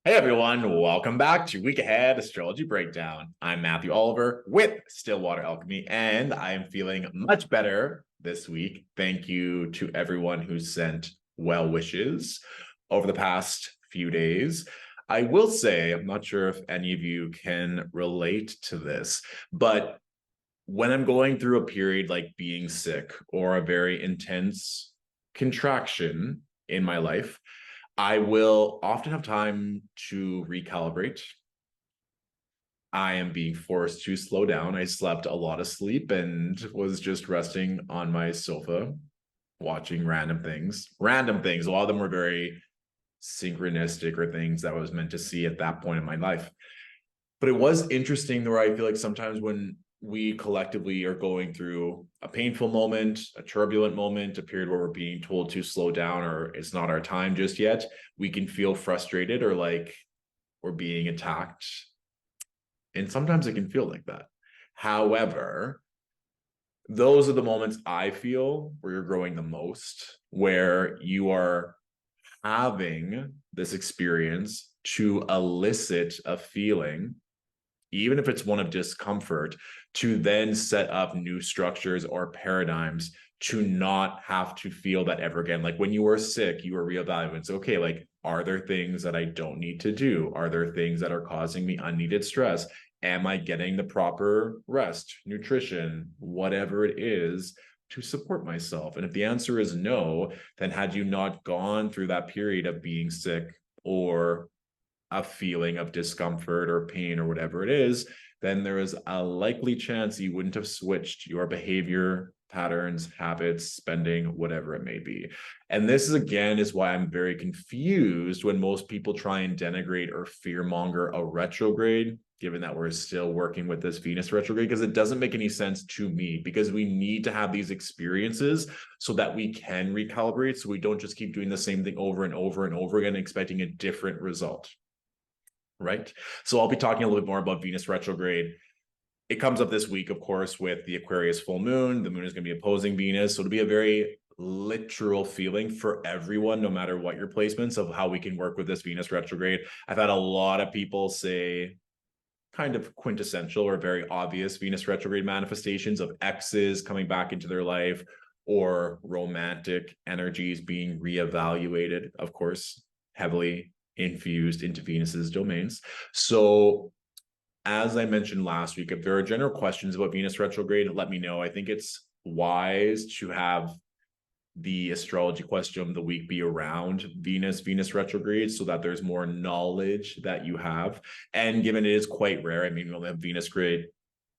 Hey everyone, welcome back to Week Ahead Astrology Breakdown. I'm Matthew Oliver with Stillwater Alchemy, and I am feeling much better this week. Thank you to everyone who sent well wishes over the past few days. I will say, I'm not sure if any of you can relate to this, but when I'm going through a period like being sick or a very intense contraction in my life, I will often have time to recalibrate. I am being forced to slow down. I slept a lot of sleep and was just resting on my sofa, watching random things. Random things. A lot of them were very synchronistic or things that I was meant to see at that point in my life. But it was interesting where I feel like sometimes when we collectively are going through a painful moment, a turbulent moment, a period where we're being told to slow down or it's not our time just yet, we can feel frustrated or like we're being attacked. And sometimes it can feel like that. However, those are the moments I feel where you're growing the most, where you are having this experience to elicit a feeling, even if it's one of discomfort, to then set up new structures or paradigms to not have to feel that ever again. Like when you were sick, you were reevaluating. It's okay. Like, are there things that I don't need to do? Are there things that are causing me unneeded stress? Am I getting the proper rest, nutrition, whatever it is to support myself? And if the answer is no, then had you not gone through that period of being sick or a feeling of discomfort or pain or whatever it is, then there is a likely chance you wouldn't have switched your behavior patterns, habits, spending, whatever it may be. And this is again is why I'm very confused when most people try and denigrate or fearmonger a retrograde, given that we're still working with this Venus retrograde, because it doesn't make any sense to me, because we need to have these experiences so that we can recalibrate, so we don't just keep doing the same thing over and over and over again, expecting a different result. Right. So I'll be talking a little bit more about Venus retrograde. It comes up this week, of course, with the Aquarius full moon. The moon is going to be opposing Venus. So it'll be a very literal feeling for everyone, no matter what your placements, of how we can work with this Venus retrograde. I've had a lot of people say kind of quintessential or very obvious Venus retrograde manifestations of exes coming back into their life or romantic energies being reevaluated, of course, heavily infused into Venus's domains. So as I mentioned last week, if there are general questions about Venus retrograde, let me know. I think it's wise to have the astrology question of the week be around Venus retrograde, so that there's more knowledge that you have. And given it is quite rare, I mean, we only have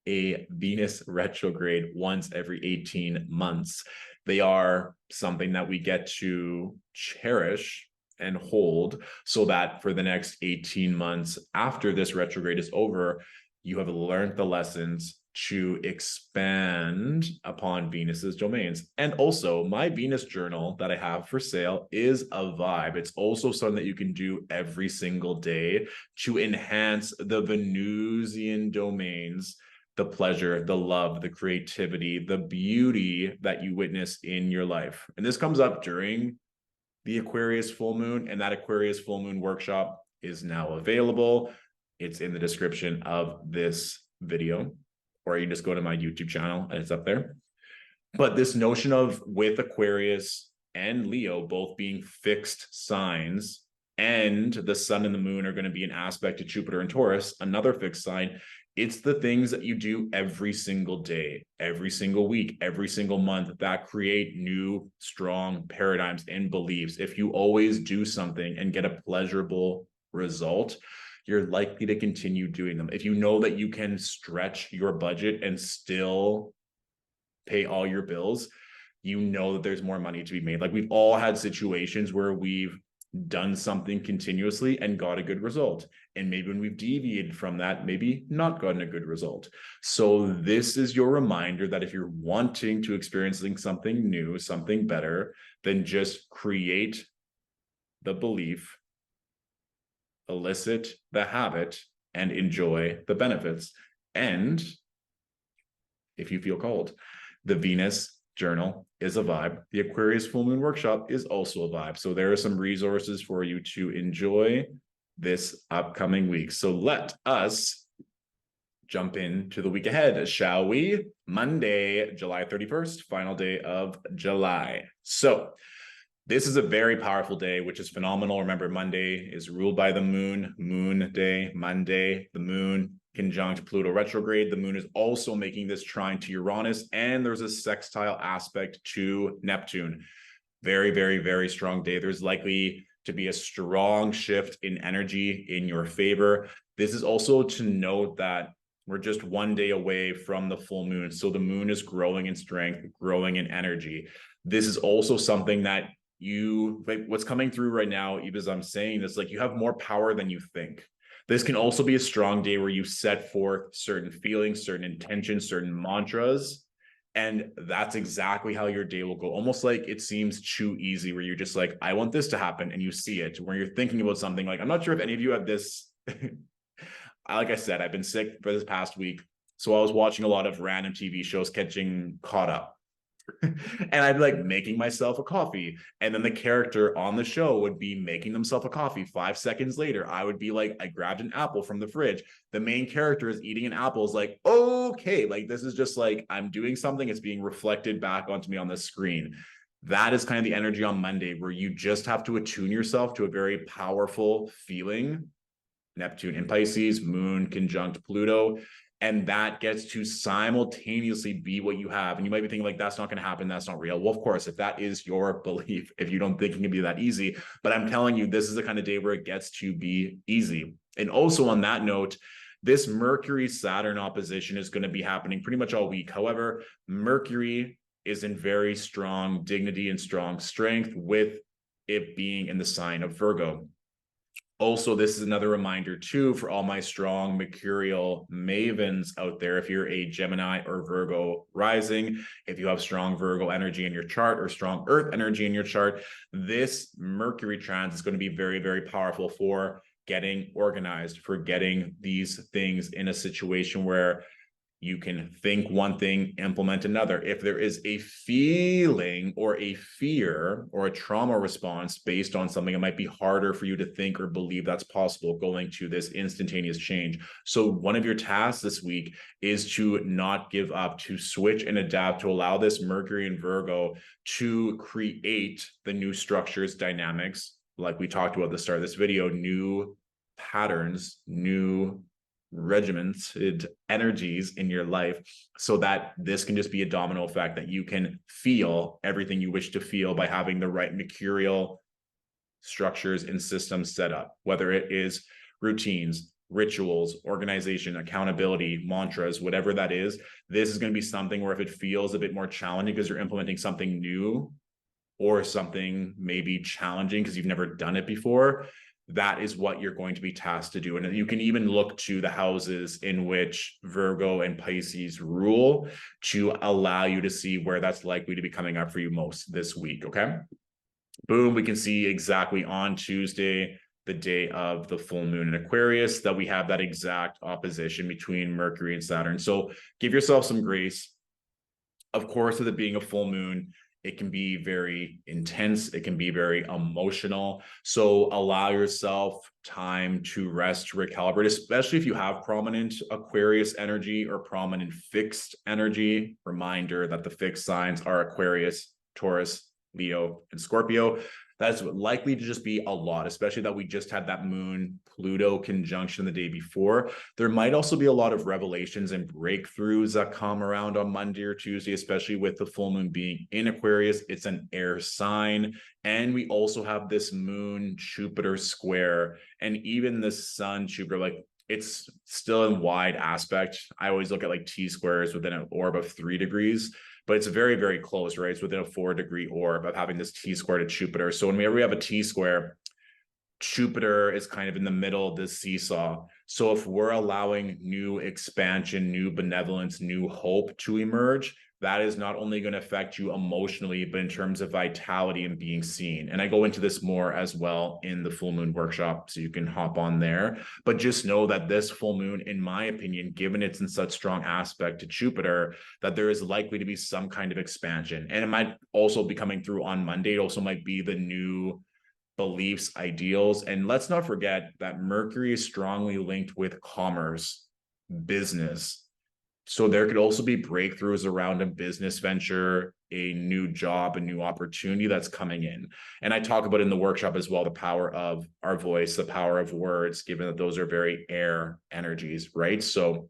a Venus retrograde once every 18 months. They are something that we get to cherish and hold, so that for the next 18 months after this retrograde is over, you have learned the lessons to expand upon Venus's domains. And also, my Venus journal that I have for sale is a vibe. It's also something that you can do every single day to enhance the Venusian domains, the pleasure, the love, the creativity, the beauty that you witness in your life. And this comes up during the Aquarius full moon, and that Aquarius full moon workshop is now available. It's in the description of this video, or you just go to my YouTube channel and it's up there. But this notion of, with Aquarius and Leo both being fixed signs, and the sun and the moon are going to be an aspect to Jupiter and Taurus, another fixed sign, it's the things that you do every single day, every single week, every single month that create new, strong paradigms and beliefs. If you always do something and get a pleasurable result, you're likely to continue doing them. If you know that you can stretch your budget and still pay all your bills, you know that there's more money to be made. Like, we've all had situations where we've done something continuously and got a good result. And maybe when we've deviated from that, maybe not gotten a good result. So this is your reminder that if you're wanting to experience something new, something better, then just create the belief, elicit the habit, and enjoy the benefits. And if you feel called, the Venus journal is a vibe. The Aquarius full moon workshop is also a vibe. So there are some resources for you to enjoy this upcoming week. So let us jump into the week ahead, shall we? Monday, July 31st, final day of July. So this is a very powerful day, which is phenomenal. Remember, Monday is ruled by the moon, moon day, Monday, the moon conjunct Pluto retrograde. The moon is also making this trine to Uranus, and there's a sextile aspect to Neptune. Very, very, very strong day. There's likely to be a strong shift in energy in your favor. This is also to note that we're just one day away from the full moon. So the moon is growing in strength, growing in energy. This is also something that what's coming through right now, even as I'm saying this, like you have more power than you think. This can also be a strong day where you set forth certain feelings, certain intentions, certain mantras. And that's exactly how your day will go. Almost like it seems too easy, where you're just like, I want this to happen. And you see it, where you're thinking about something like, I'm not sure if any of you have this. Like I said, I've been sick for this past week. So I was watching a lot of random TV shows, catching caught up. And I'd be like making myself a coffee. And then the character on the show would be making themselves a coffee. 5 seconds later, I would be like, I grabbed an apple from the fridge. The main character is eating an apple, is like, okay, like this is just like, I'm doing something. It's being reflected back onto me on the screen. That is kind of the energy on Monday, where you just have to attune yourself to a very powerful feeling. Neptune in Pisces, moon conjunct Pluto. And that gets to simultaneously be what you have. And you might be thinking like, that's not going to happen. That's not real. Well, of course, if that is your belief, if you don't think it can be that easy, but I'm telling you, this is the kind of day where it gets to be easy. And also on that note, this Mercury-Saturn opposition is going to be happening pretty much all week. However, Mercury is in very strong dignity and strong strength, with it being in the sign of Virgo. Also, this is another reminder too for all my strong mercurial mavens out there. If you're a Gemini or Virgo rising, if you have strong Virgo energy in your chart or strong Earth energy in your chart, this Mercury trans is going to be very, very powerful for getting organized, for getting these things in a situation where you can think one thing, implement another. If there is a feeling or a fear or a trauma response based on something, it might be harder for you to think or believe that's possible going to this instantaneous change. So one of your tasks this week is to not give up, to switch and adapt, to allow this Mercury and Virgo to create the new structures, dynamics, like we talked about at the start of this video, new patterns, new regimented energies in your life, so that this can just be a domino effect, that you can feel everything you wish to feel by having the right mercurial structures and systems set up, whether it is routines, rituals, organization, accountability, mantras, whatever that is. This is going to be something where if it feels a bit more challenging because you're implementing something new or something maybe challenging because you've never done it before, that is what you're going to be tasked to do. And you can even look to the houses in which Virgo and Pisces rule to allow you to see where that's likely to be coming up for you most this week. Okay. Boom. We can see exactly on Tuesday, the day of the full moon in Aquarius, that we have that exact opposition between Mercury and Saturn. So give yourself some grace. Of course, with it being a full moon, it can be very intense. It can be very emotional. So allow yourself time to rest, to recalibrate, especially if you have prominent Aquarius energy or prominent fixed energy. Reminder that the fixed signs are Aquarius, Taurus, Leo, and Scorpio. That's likely to just be a lot, especially that we just had that moon Pluto conjunction the day before. There might also be a lot of revelations and breakthroughs that come around on Monday or Tuesday, especially with the full moon being in Aquarius. It's an air sign. And we also have this moon Jupiter square, and even the sun Jupiter, like it's still in wide aspect. I always look at like T-squares within an orb of 3 degrees. But it's very, very close, right? It's within a 4-degree orb of having this T-square to Jupiter. So whenever we have a T-square, Jupiter is kind of in the middle of this seesaw. So if we're allowing new expansion, new benevolence, new hope to emerge, that is not only going to affect you emotionally, but in terms of vitality and being seen. And I go into this more as well in the full moon workshop, so you can hop on there. But just know that this full moon, in my opinion, given it's in such strong aspect to Jupiter, that there is likely to be some kind of expansion. And it might also be coming through on Monday. It also might be the new beliefs, ideals. And let's not forget that Mercury is strongly linked with commerce, business. So there could also be breakthroughs around a business venture, a new job, a new opportunity that's coming in. And I talk about in the workshop as well, the power of our voice, the power of words, given that those are very air energies, right? So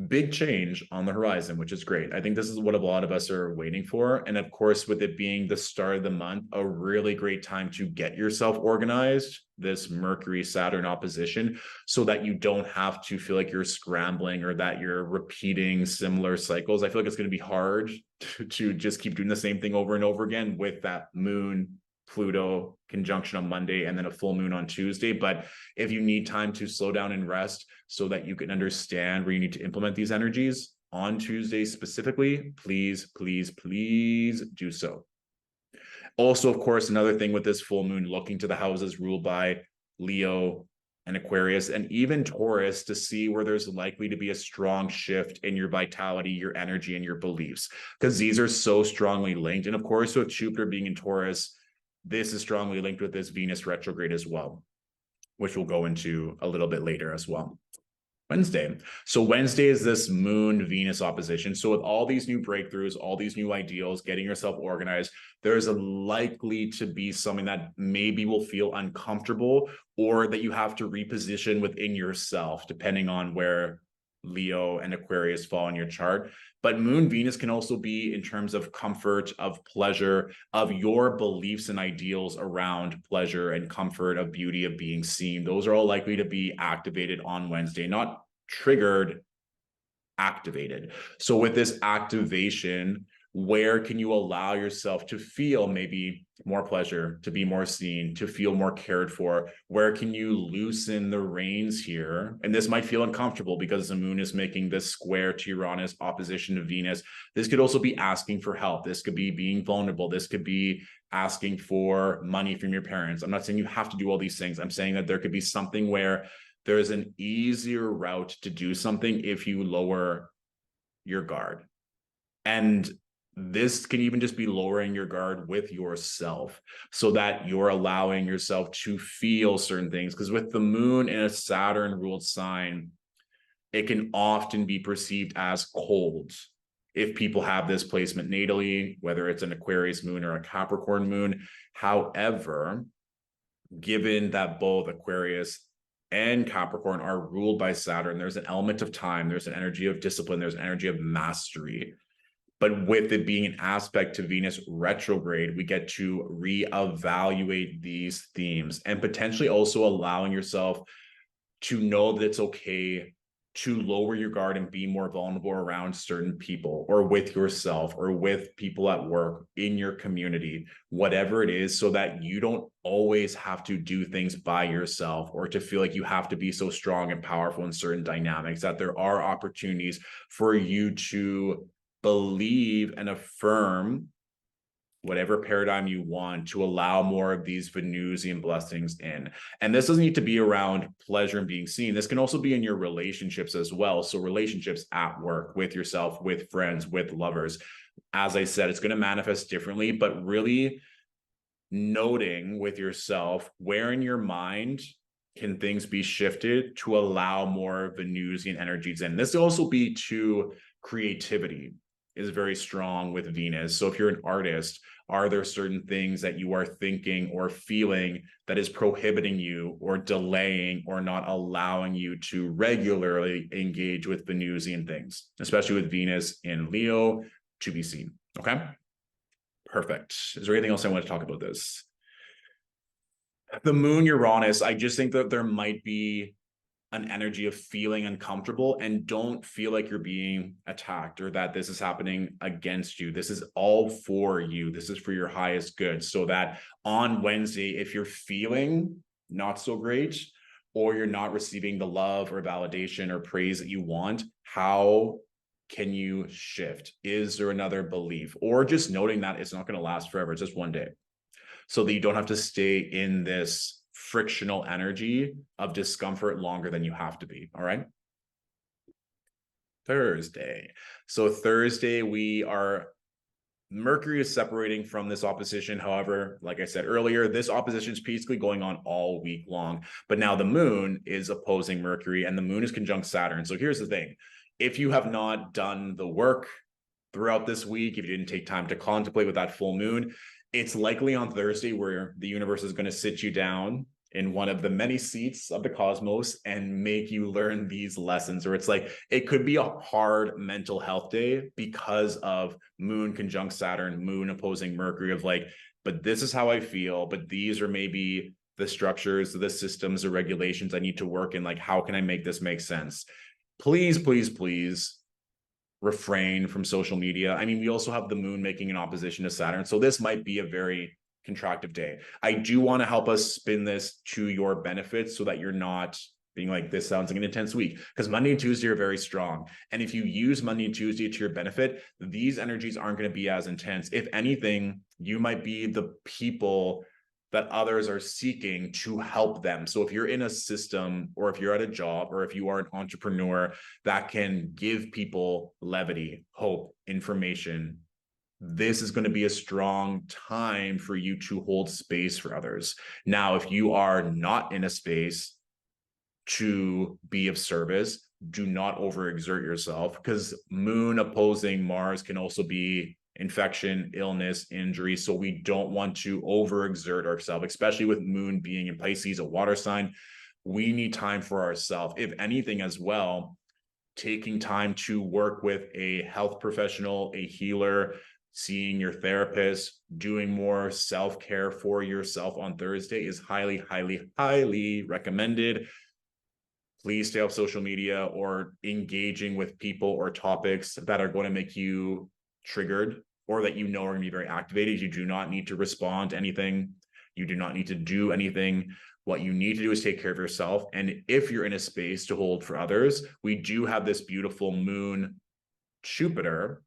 big change on the horizon, which is great. I think this is what a lot of us are waiting for. And of course, with it being the start of the month, a really great time to get yourself organized, this Mercury Saturn opposition, so that you don't have to feel like you're scrambling or that you're repeating similar cycles. I feel like it's going to be hard to just keep doing the same thing over and over again with that moon Pluto conjunction on Monday and then a full moon on Tuesday. But if you need time to slow down and rest so that you can understand where you need to implement these energies on Tuesday specifically, please, please, please do so. Also, of course, another thing with this full moon, looking to the houses ruled by Leo and Aquarius and even Taurus to see where there's likely to be a strong shift in your vitality, your energy, and your beliefs, because these are so strongly linked. And of course, with Jupiter being in Taurus, this is strongly linked with this Venus retrograde as well, which we'll go into a little bit later as well. Wednesday. So Wednesday is this moon Venus opposition. So with all these new breakthroughs, all these new ideals, getting yourself organized, there's a likely to be something that maybe will feel uncomfortable or that you have to reposition within yourself, depending on where Leo and Aquarius fall in your chart. But moon Venus can also be in terms of comfort, of pleasure, of your beliefs and ideals around pleasure and comfort, of beauty, of being seen. Those are all likely to be activated on Wednesday, not triggered, activated. So with this activation, where can you allow yourself to feel maybe more pleasure, to be more seen, to feel more cared for? Where can you loosen the reins here? And this might feel uncomfortable because the moon is making this square to Uranus, opposition to Venus. This could also be asking for help. This could be being vulnerable. This could be asking for money from your parents. I'm not saying you have to do all these things. I'm saying that there could be something where there's an easier route to do something if you lower your guard. And this can even just be lowering your guard with yourself so that you're allowing yourself to feel certain things. Because with the moon in a Saturn ruled sign, it can often be perceived as cold if people have this placement natally, whether it's an Aquarius moon or a Capricorn moon. However, given that both Aquarius and Capricorn are ruled by Saturn, there's an element of time, there's an energy of discipline, there's an energy of mastery. But with it being an aspect to Venus retrograde, we get to reevaluate these themes and potentially also allowing yourself to know that it's okay to lower your guard and be more vulnerable around certain people or with yourself or with people at work, in your community, whatever it is, so that you don't always have to do things by yourself or to feel like you have to be so strong and powerful in certain dynamics, that there are opportunities for you to believe and affirm whatever paradigm you want to allow more of these Venusian blessings in. And this doesn't need to be around pleasure and being seen. This can also be in your relationships as well. So relationships at work, with yourself, with friends, with lovers. As I said, it's going to manifest differently, but really noting with yourself where in your mind can things be shifted to allow more Venusian energies in. This will also be to creativity is very strong with Venus. So if you're an artist, are there certain things that you are thinking or feeling that is prohibiting you or delaying or not allowing you to regularly engage with Venusian things, especially with Venus in Leo, to be seen? Okay, perfect. Is there anything else I want to talk about this? The moon Uranus, I just think that there might be an energy of feeling uncomfortable, and don't feel like you're being attacked or that this is happening against you. This is all for you. This is for your highest good. So that on Wednesday, if you're feeling not so great or you're not receiving the love or validation or praise that you want, how can you shift? Is there another belief? Or just noting that it's not going to last forever. It's just one day, so that you don't have to stay in this frictional energy of discomfort longer than you have to be. All right. Thursday. So Thursday, we are Mercury is separating from this opposition. However, like I said earlier, this opposition is basically going on all week long. But now the moon is opposing Mercury and the moon is conjunct Saturn. So here's the thing. If you have not done the work throughout this week, if you didn't take time to contemplate with that full moon, it's likely on Thursday where the universe is going to sit you down in one of the many seats of the cosmos and make you learn these lessons. Or it's like, it could be a hard mental health day because of moon conjunct Saturn, moon opposing Mercury, of like, but this is how I feel, but these are maybe the structures, the systems, the regulations I need to work in. Like, how can I make this make sense? Please, please, please refrain from social media. I mean, we also have the moon making an opposition to Saturn. So this might be a very contractive day. I do want to help us spin this to your benefit so that you're not being like, this sounds like an intense week, because Monday and Tuesday are very strong. And if you use Monday and Tuesday to your benefit, these energies aren't going to be as intense. If anything, you might be the people that others are seeking to help them. So if you're in a system, or if you're at a job, or if you are an entrepreneur that can give people levity, hope, information, this is going to be a strong time for you to hold space for others. Now, if you are not in a space to be of service, do not overexert yourself, because moon opposing Mars can also be infection, illness, injury. So we don't want to overexert ourselves, especially with moon being in Pisces, a water sign. We need time for ourselves. If anything, as well, taking time to work with a health professional, a healer, seeing your therapist, doing more self-care for yourself on Thursday is highly, highly, highly recommended. Please stay off social media or engaging with people or topics that are going to make you triggered or that you know are going to be very activated. You do not need to respond to anything. You do not need to do anything. What you need to do is take care of yourself. And if you're in a space to hold for others, we do have this beautiful moon Jupiter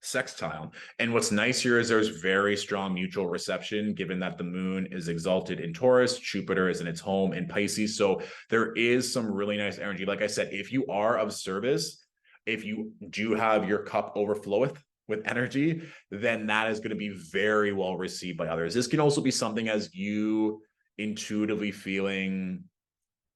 sextile. And what's nice here is there's very strong mutual reception, given that the moon is exalted in Taurus, Jupiter is in its home in Pisces. So there is some really nice energy. Like I said, if you are of service, if you do have your cup overfloweth with energy, then that is going to be very well received by others. This can also be something as you intuitively feeling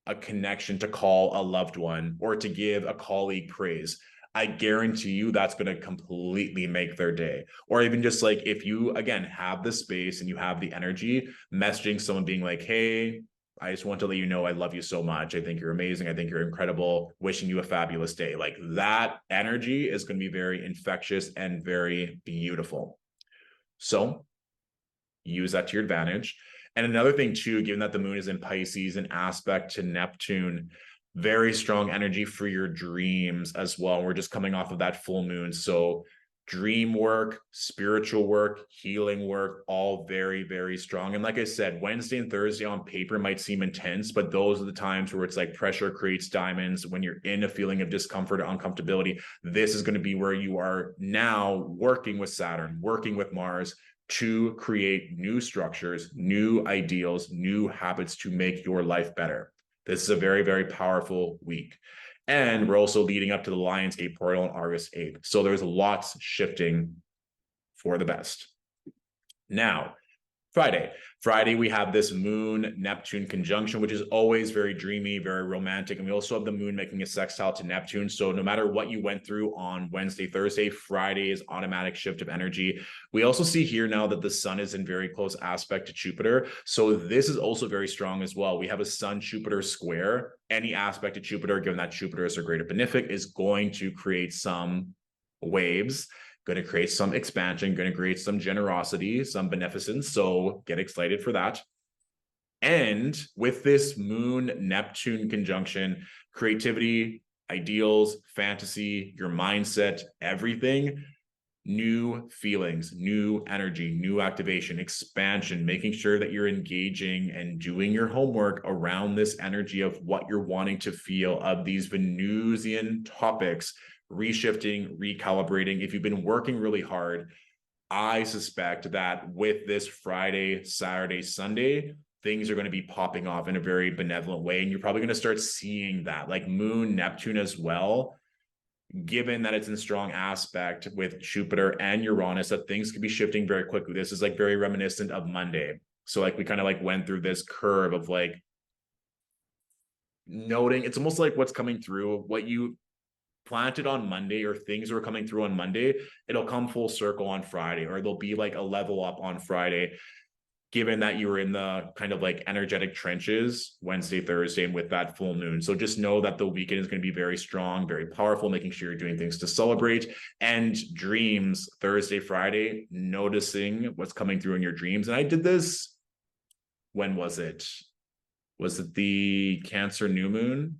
a connection to call a loved one or to give a colleague praise. I guarantee you that's going to completely make their day. Or even just like, if you, again, have the space and you have the energy, messaging someone being like, hey, I just want to let you know I love you so much. I think you're amazing. I think you're incredible. Wishing you a fabulous day. Like, that energy is going to be very infectious and very beautiful. So use that to your advantage. And another thing too, given that the moon is in Pisces, an aspect to Neptune, very strong energy for your dreams as well. We're just coming off of that full moon. So dream work, spiritual work, healing work, all very, very strong. And like I said, Wednesday and Thursday on paper might seem intense, but those are the times where it's like pressure creates diamonds. When you're in a feeling of discomfort or uncomfortability, this is going to be where you are now working with Saturn, working with Mars, to create new structures, new ideals, new habits to make your life better. This is a very, very powerful week. And we're also leading up to the Lionsgate portal on August 8th. So there's lots shifting for the best. Now, Friday, we have this moon-Neptune conjunction, which is always very dreamy, very romantic. And we also have the moon making a sextile to Neptune. So no matter what you went through on Wednesday, Thursday, Friday is automatic shift of energy. We also see here now that the sun is in very close aspect to Jupiter. So this is also very strong as well. We have a sun-Jupiter square. Any aspect of Jupiter, given that Jupiter is a greater benefic, is going to create some waves, going to create some expansion, going to create some generosity, some beneficence. So get excited for that. And with this moon-Neptune conjunction, creativity, ideals, fantasy, your mindset, everything, new feelings, new energy, new activation, expansion, making sure that you're engaging and doing your homework around this energy of what you're wanting to feel, of these Venusian topics, reshifting, recalibrating. If you've been working really hard, I suspect that with this Friday, Saturday, Sunday, things are going to be popping off in a very benevolent way. And you're probably going to start seeing that, like moon, Neptune as well. given that it's in strong aspect with Jupiter and Uranus, that things could be shifting very quickly. This is like very reminiscent of Monday. So like we kind of like went through this curve of like noting, it's almost like what's coming through, what you planted on Monday or things that are coming through on Monday, it'll come full circle on Friday, or there'll be like a level up on Friday, given that you were in the kind of like energetic trenches Wednesday, Thursday, and with that full moon. So just know that the weekend is going to be very strong, very powerful, making sure you're doing things to celebrate. And dreams, Thursday, Friday, noticing what's coming through in your dreams. And I did this, when was it? Was it the Cancer new moon?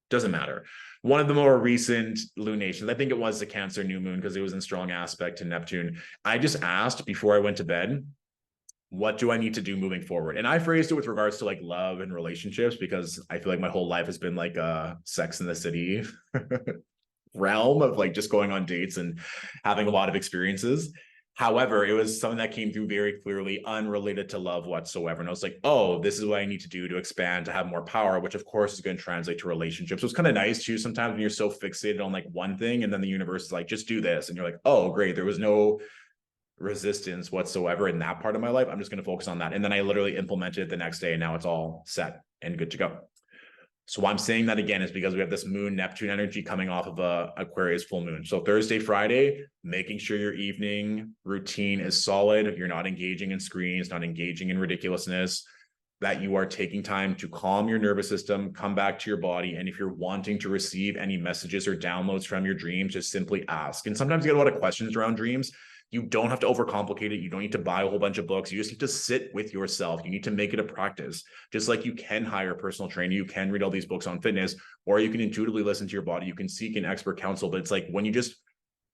Doesn't matter. One of the more recent lunations, I think it was the Cancer new moon because it was in strong aspect to Neptune. I just asked before I went to bed, what do I need to do moving forward? And I phrased it with regards to like love and relationships, because I feel like my whole life has been like a Sex in the City realm of like just going on dates and having a lot of experiences. However, it was something that came through very clearly unrelated to love whatsoever. And I was like, oh, this is what I need to do to expand, to have more power, which of course is going to translate to relationships. So it's kind of nice too, sometimes when you're so fixated on like one thing and then the universe is like, just do this. And you're like, oh, great. There was no resistance whatsoever in that part of my life. I'm just going to focus on that. And then I literally implemented it the next day and now it's all set and good to go. So why I'm saying that again is because we have this moon Neptune energy coming off of a Aquarius full moon. So Thursday, Friday, making sure your evening routine is solid. You're not engaging in screens, not engaging in ridiculousness, that you are taking time to calm your nervous system, come back to your body. And if you're wanting to receive any messages or downloads from your dreams, just simply ask. And sometimes you get a lot of questions around dreams. You don't have to overcomplicate it. You don't need to buy a whole bunch of books. You just need to sit with yourself. You need to make it a practice. Just like you can hire a personal trainer, you can read all these books on fitness, or you can intuitively listen to your body. You can seek an expert counsel. But it's like when you just,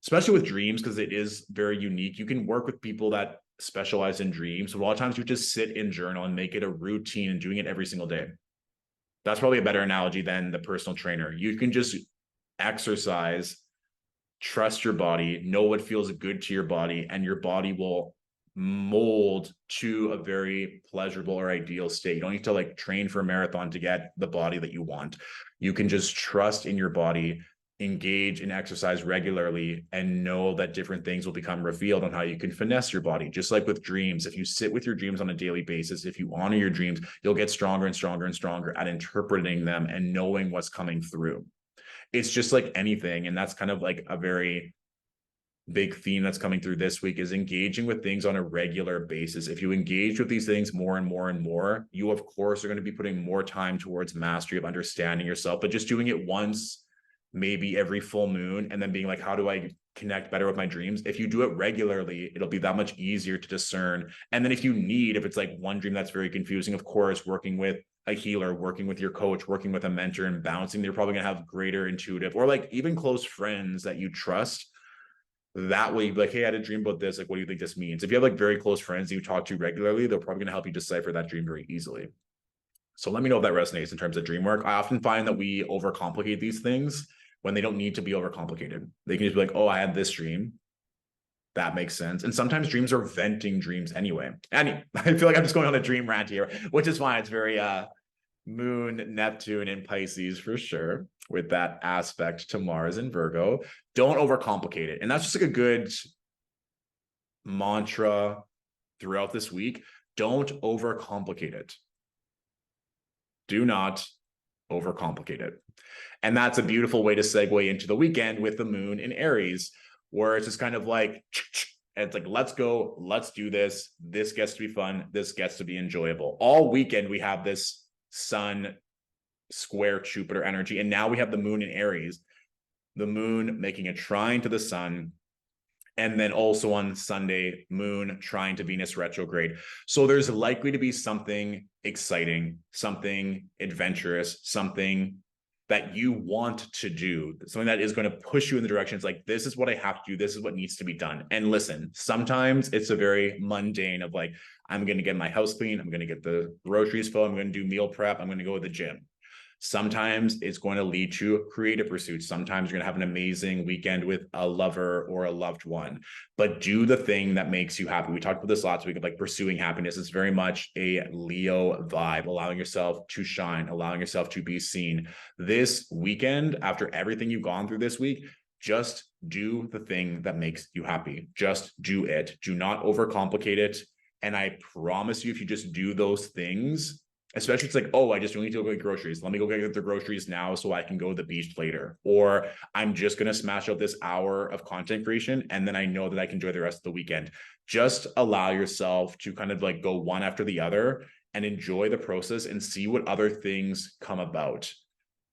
especially with dreams, because it is very unique, you can work with people that specialize in dreams. So a lot of times you just sit and journal and make it a routine and doing it every single day. That's probably a better analogy than the personal trainer. You can just exercise, trust your body, know what feels good to your body, and your body will mold to a very pleasurable or ideal state. You don't need to like train for a marathon to get the body that you want. You can just trust in your body, engage in exercise regularly, and know that different things will become revealed on how you can finesse your body. Just like with dreams, if you sit with your dreams on a daily basis, if you honor your dreams, you'll get stronger and stronger and stronger at interpreting them and knowing what's coming through. It's just like anything. And that's kind of like a very big theme that's coming through this week, is engaging with things on a regular basis. If you engage with these things more and more and more, you of course are going to be putting more time towards mastery of understanding yourself. But just doing it once, maybe every full moon, and then being like, how do I connect better with my dreams? If you do it regularly, it'll be that much easier to discern. And then if it's like one dream that's very confusing, of course, working with a healer, working with your coach, working with a mentor and bouncing, they're probably going to have greater intuitive, or like even close friends that you trust. That way, like, hey, I had a dream about this. Like, what do you think this means? If you have like very close friends that you talk to regularly, they're probably going to help you decipher that dream very easily. So let me know if that resonates in terms of dream work. I often find that we overcomplicate these things when they don't need to be overcomplicated. They can just be like, oh, I had this dream. That makes sense. And sometimes dreams are venting dreams anyway. I feel like I'm just going on a dream rant here, which is fine. It's very moon, Neptune, and Pisces for sure, with that aspect to Mars and Virgo. Don't overcomplicate it. And that's just like a good mantra throughout this week. Don't overcomplicate it. Do not overcomplicate it. And that's a beautiful way to segue into the weekend with the moon in Aries, where it's just kind of like, and it's like, let's go, let's do this. This gets to be fun. This gets to be enjoyable. All weekend, we have this Sun square Jupiter energy. And now we have the moon in Aries, the moon making a trine to the sun. And then also on Sunday, moon trine to Venus retrograde. So there's likely to be something exciting, something adventurous, something that you want to do, something that is going to push you in the direction. It's like, this is what I have to do. This is what needs to be done. And listen, sometimes it's a very mundane of like, I'm going to get my house clean. I'm going to get the groceries filled. I'm going to do meal prep. I'm going to go to the gym. Sometimes it's going to lead to creative pursuits. Sometimes you're going to have an amazing weekend with a lover or a loved one, but do the thing that makes you happy. We talked about this last week of like pursuing happiness. It's very much a Leo vibe, allowing yourself to shine, allowing yourself to be seen. This weekend, after everything you've gone through this week, just do the thing that makes you happy. Just do it. Do not overcomplicate it. And I promise you, if you just do those things, especially it's like, oh, I just need to go get groceries. Let me go get the groceries now so I can go to the beach later. Or I'm just going to smash out this hour of content creation and then I know that I can enjoy the rest of the weekend. Just allow yourself to kind of like go one after the other and enjoy the process and see what other things come about.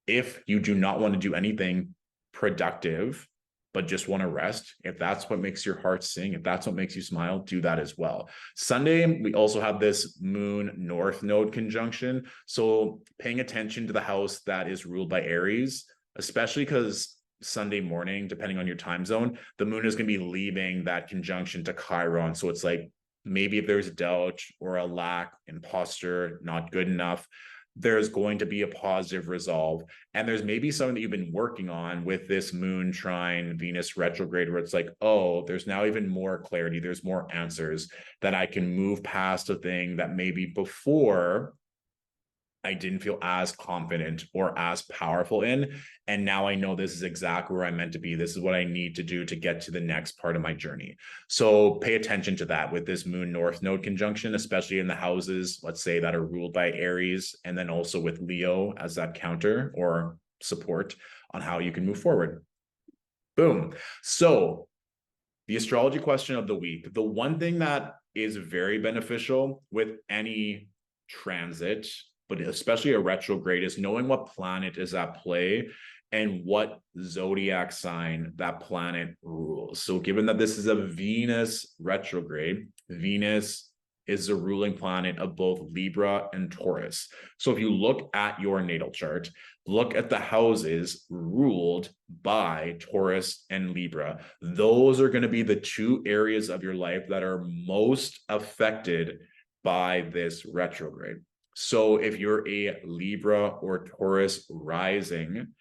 If you do not want to do anything productive, but just want to rest, if that's what makes your heart sing, if that's what makes you smile, do that as well. Sunday, we also have this moon north node conjunction. So paying attention to the house that is ruled by Aries, especially because Sunday morning, depending on your time zone, the moon is going to be leaving that conjunction to Chiron. So it's like, maybe if there's doubt or a lack, imposter, not good enough, there's going to be a positive resolve. And there's maybe something that you've been working on with this moon trine Venus retrograde, where it's like, oh, there's now even more clarity. There's more answers that I can move past a thing that maybe before I didn't feel as confident or as powerful in. And now I know this is exactly where I'm meant to be. This is what I need to do to get to the next part of my journey. So pay attention to that with this moon north node conjunction, especially in the houses, let's say, that are ruled by Aries, and then also with Leo as that counter or support on how you can move forward. Boom. So the astrology question of the week, the one thing that is very beneficial with any transit, but especially a retrograde, is knowing what planet is at play and what zodiac sign that planet rules. So given that this is a Venus retrograde, Venus is the ruling planet of both Libra and Taurus. So if you look at your natal chart, look at the houses ruled by Taurus and Libra. Those are going to be the two areas of your life that are most affected by this retrograde. So if you're a Libra or Taurus rising,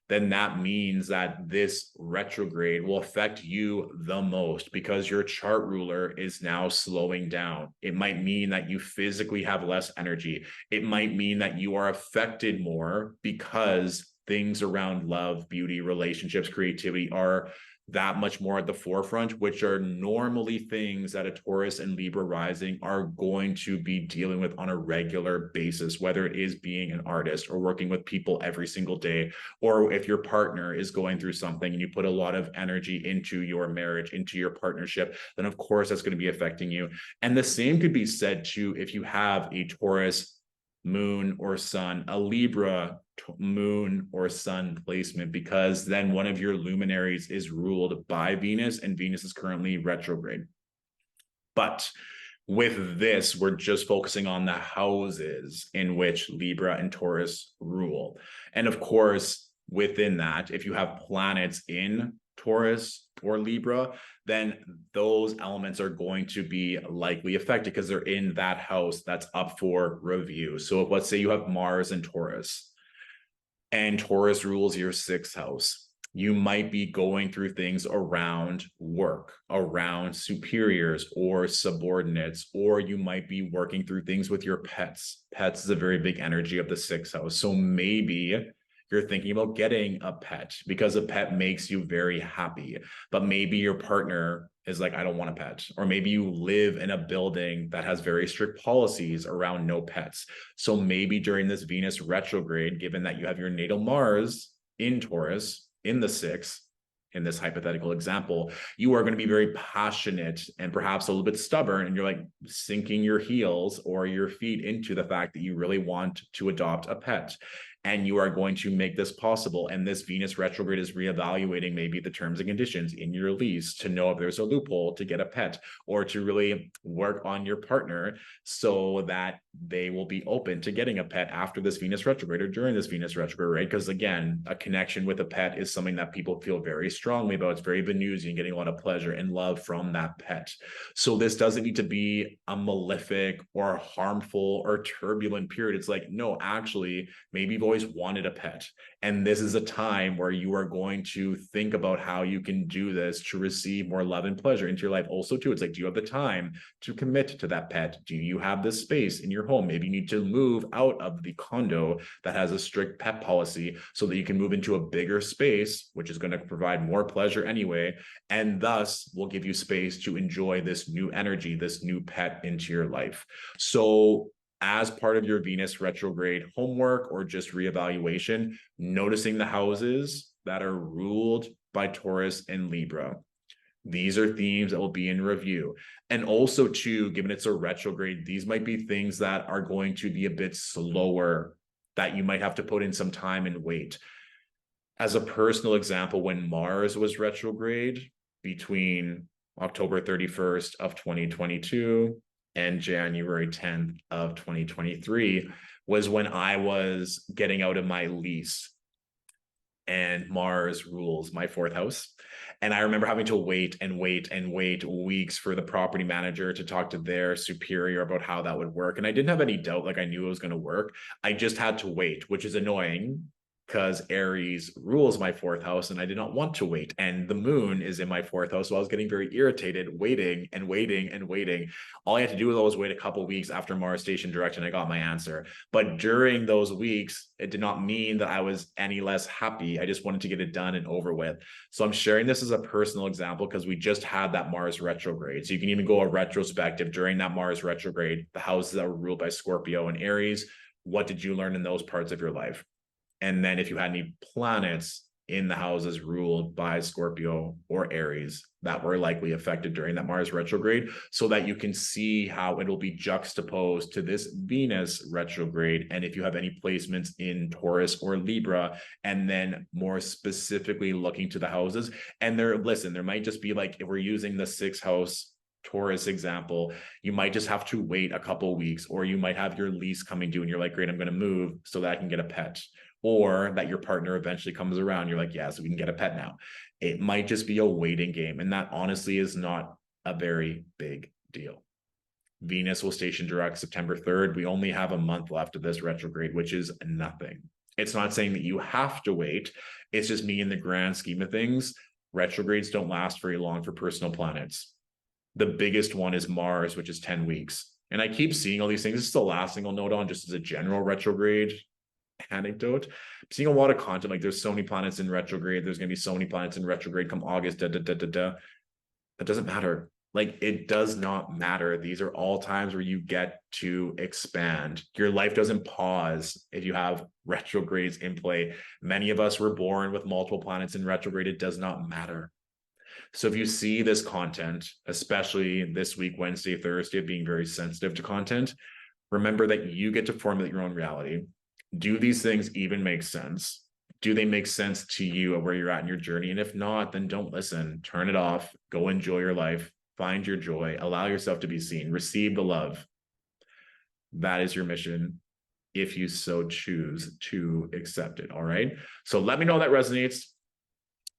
then that means that this retrograde will affect you the most because your chart ruler is now slowing down. It might mean that you physically have less energy. It might mean that you are affected more because things around love, beauty, relationships, creativity are that much more at the forefront, which are normally things that a Taurus and Libra rising are going to be dealing with on a regular basis, whether it is being an artist or working with people every single day, or if your partner is going through something and you put a lot of energy into your marriage, into your partnership, then of course that's going to be affecting you. And the same could be said too if you have a Taurus moon or sun, a Libra moon or sun placement, because then one of your luminaries is ruled by Venus and Venus is currently retrograde. But with this, we're just focusing on the houses in which Libra and Taurus rule. And of course, within that, if you have planets in Taurus or Libra, then those elements are going to be likely affected because they're in that house that's up for review. So if, let's say you have Mars in Taurus and Taurus rules your sixth house, you might be going through things around work, around superiors or subordinates, or you might be working through things with your pets. Pets is a very big energy of the sixth house. So maybe you're thinking about getting a pet because a pet makes you very happy, but maybe your partner is like, I don't want a pet. Or maybe you live in a building that has very strict policies around no pets. So maybe during this Venus retrograde, given that you have your natal Mars in Taurus in the sixth, in this hypothetical example, you are going to be very passionate and perhaps a little bit stubborn, and you're like sinking your heels or your feet into the fact that you really want to adopt a pet. And you are going to make this possible. And this Venus retrograde is reevaluating maybe the terms and conditions in your lease to know if there's a loophole to get a pet or to really work on your partner so that they will be open to getting a pet after this Venus retrograde or during this Venus retrograde, right? Because again, a connection with a pet is something that people feel very strongly about. It's very Venusian, getting a lot of pleasure and love from that pet. So this doesn't need to be a malefic or harmful or turbulent period. It's like, no, actually, maybe you've always wanted a pet. And this is a time where you are going to think about how you can do this to receive more love and pleasure into your life. Also, too, it's like, do you have the time to commit to that pet? Do you have the space in your home? Maybe you need to move out of the condo that has a strict pet policy so that you can move into a bigger space, which is going to provide more pleasure anyway, and thus will give you space to enjoy this new energy, this new pet into your life. So as part of your Venus retrograde homework or just reevaluation, noticing the houses that are ruled by Taurus and Libra. These are themes that will be in review. And also, too, given it's a retrograde, these might be things that are going to be a bit slower, that you might have to put in some time and wait. As a personal example, when Mars was retrograde between October 31st of 2022 and January 10th of 2023 was when I was getting out of my lease, and Mars rules my fourth house. And I remember having to wait weeks for the property manager to talk to their superior about how that would work. And I didn't have any doubt, like I knew it was going to work. I just had to wait, which is annoying because Aries rules my fourth house and I did not want to wait. And the moon is in my fourth house. So I was getting very irritated, waiting. All I had to do was wait a couple of weeks after Mars station direct and I got my answer. But during those weeks, it did not mean that I was any less happy. I just wanted to get it done and over with. So I'm sharing this as a personal example because we just had that Mars retrograde. So you can even go a retrospective during that Mars retrograde, the houses that were ruled by Scorpio and Aries. What did you learn in those parts of your life? And then if you had any planets in the houses ruled by Scorpio or Aries that were likely affected during that Mars retrograde, so that you can see how it will be juxtaposed to this Venus retrograde. And if you have any placements in Taurus or Libra, and then more specifically looking to the houses. And there might just be like, if we're using the sixth house Taurus example, you might just have to wait a couple weeks, or you might have your lease coming due and you're like, great, I'm going to move so that I can get a pet. Or that your partner eventually comes around, you're like, yeah, so we can get a pet now. It might just be a waiting game. And that honestly is not a very big deal. Venus will station direct September 3rd. We only have a month left of this retrograde, which is nothing. It's not saying that you have to wait. It's just me in the grand scheme of things. Retrogrades don't last very long for personal planets. The biggest one is Mars, which is 10 weeks. And I keep seeing all these things. This is the last thing I'll note on just as a general retrograde anecdote. I'm seeing a lot of content like there's so many planets in retrograde, there's going to be so many planets in retrograde come August, That doesn't matter. Like, it does not matter. These are all times where you get to expand. Your life doesn't pause if you have retrogrades in play. Many of us were born with multiple planets in retrograde. It does not matter. So if you see this content, especially this week, Wednesday, Thursday, being very sensitive to content, remember that you get to formulate your own reality. Do these things even make sense? Do they make sense to you at where you're at in your journey? And if not, then don't listen. Turn it off. Go enjoy your life. Find your joy. Allow yourself to be seen. Receive the love. That is your mission, if you so choose to accept it. All right. So let me know that resonates.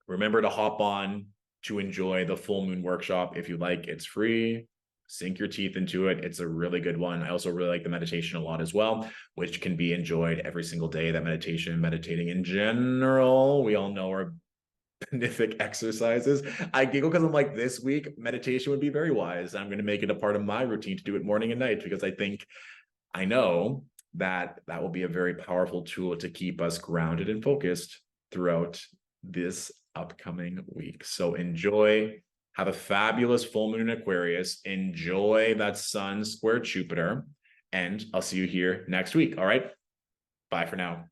Remember to hop on to enjoy the full moon workshop. If you like, it's free. Sink your teeth into it. It's a really good one. I also really like the meditation a lot as well, which can be enjoyed every single day. That meditating in general, we all know are benefic exercises. I giggle because I'm like, this week, meditation would be very wise. I'm going to make it a part of my routine to do it morning and night, because I know that will be a very powerful tool to keep us grounded and focused throughout this upcoming week. So enjoy. Have a fabulous full moon in Aquarius. Enjoy that sun square Jupiter. And I'll see you here next week. All right. Bye for now.